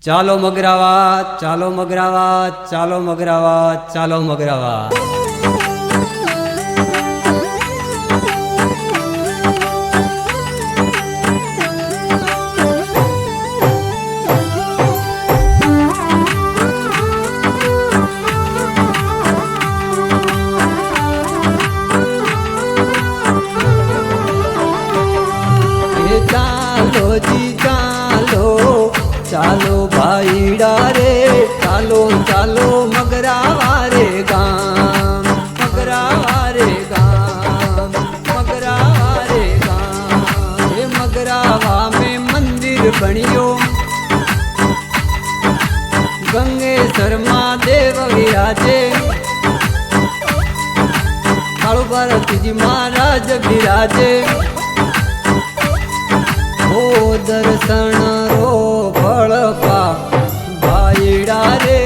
ચાલો મગરાવા, ચાલો મગરાવા, ચાલો મગરાવા, ચાલો મગરાવા. ચાલો જી ચાલો, ચાલો ભાઈડા રે, ચાલો ચાલો મગરાવા રે ગામ, મગરાવા રે ગામ, મગરાવા રે ગામ. એ મગરાવા में મંદિર બન્યો, ગંગેશ્વર મહાદેવ વિરાજે, કાળુ ભારતજી મહારાજ વિરાજે. ઓ દર્શન રો ફળ પા ભાઈડા રે,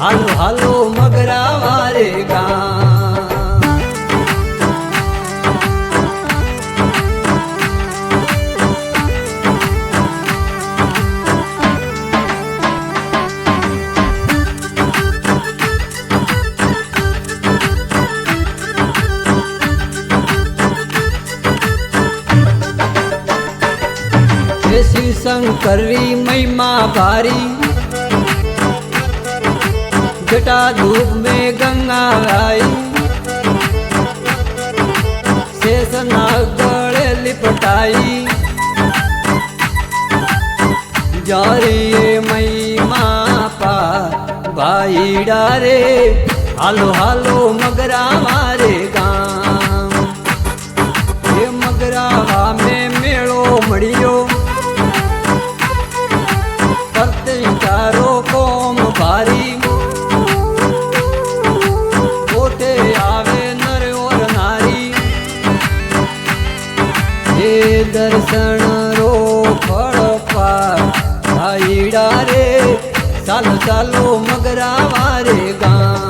હાલો હાલો મગરાવા રે ગામ. शिव शंकरी महिमा भारी, जटा धूप में गंगा आई, शेषनाग गले लिपटाई. जारी ये महिमा पा भाईड़ा रे, हालो हालो मगरावा रे गाम. ये मगरावा में मेलो मड़ियो, चारो कोम भारी, कोटे आवे नर और नारी. ये दर्शन रो फल पार भाईड़ा रे, चालो चालो मगरावा रे गाम.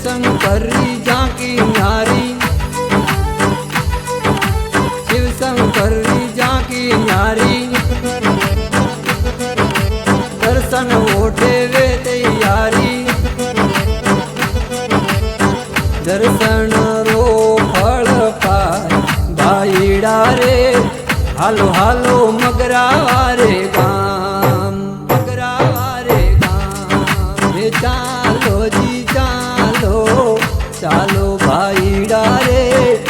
शंकरी जाकी न्यारी, शिव शंकरी जाकी न्यारी. दर्शन ओठे वे तैयारी, दर्शन रो फल पाय भाईड़ा रे, हालो हालो मगरावा रे गाम, मगरावा रे गाम. हे चालो जी चालो, चालो भाईड़ा रे,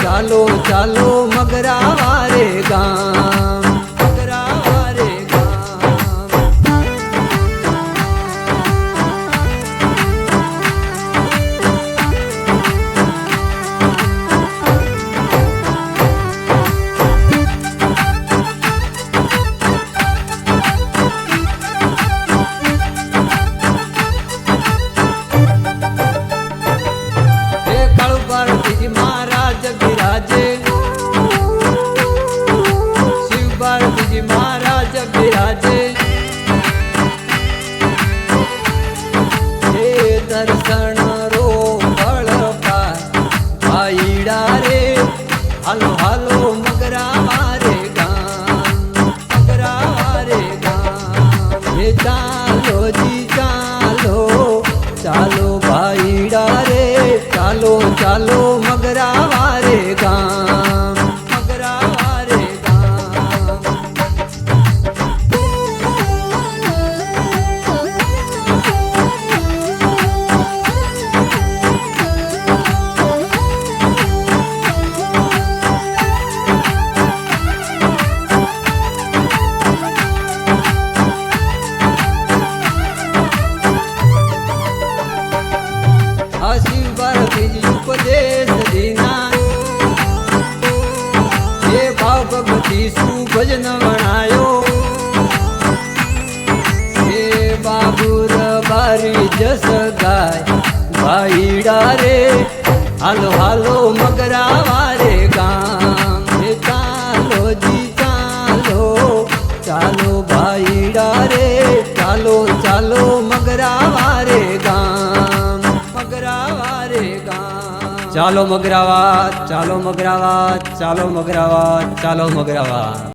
चालो चालो मगरावा रे गाम, मगरावा रे गाम. महाराज विराजे, शिव भारती महाराज विराजे. हे दर्शन रो फल पाय भाईड़ा रे, हालो हालो मगरावा रे गाम, मगरावा रे गाम. हे चालो जी चालो, चालो भाईड़ा रे, चालो चालो मगरावा रे गाम, मगरावा रे गाम. शिव भारती उपदेश ભજન વણાયો હે બાબુર બારી જસ ગાય ભાઈડા રે હાલો હાલો મગરાવા રે ગામ હે ચાલો જી ચાલો ચાલો ભાઈડા રે ચાલો ચાલો મગરાવા રે ગામ મગરાવા રે ગામ ચાલો મગરાવા ચાલો મગરાવા ચાલો મગરાવા ચાલો મગરાવા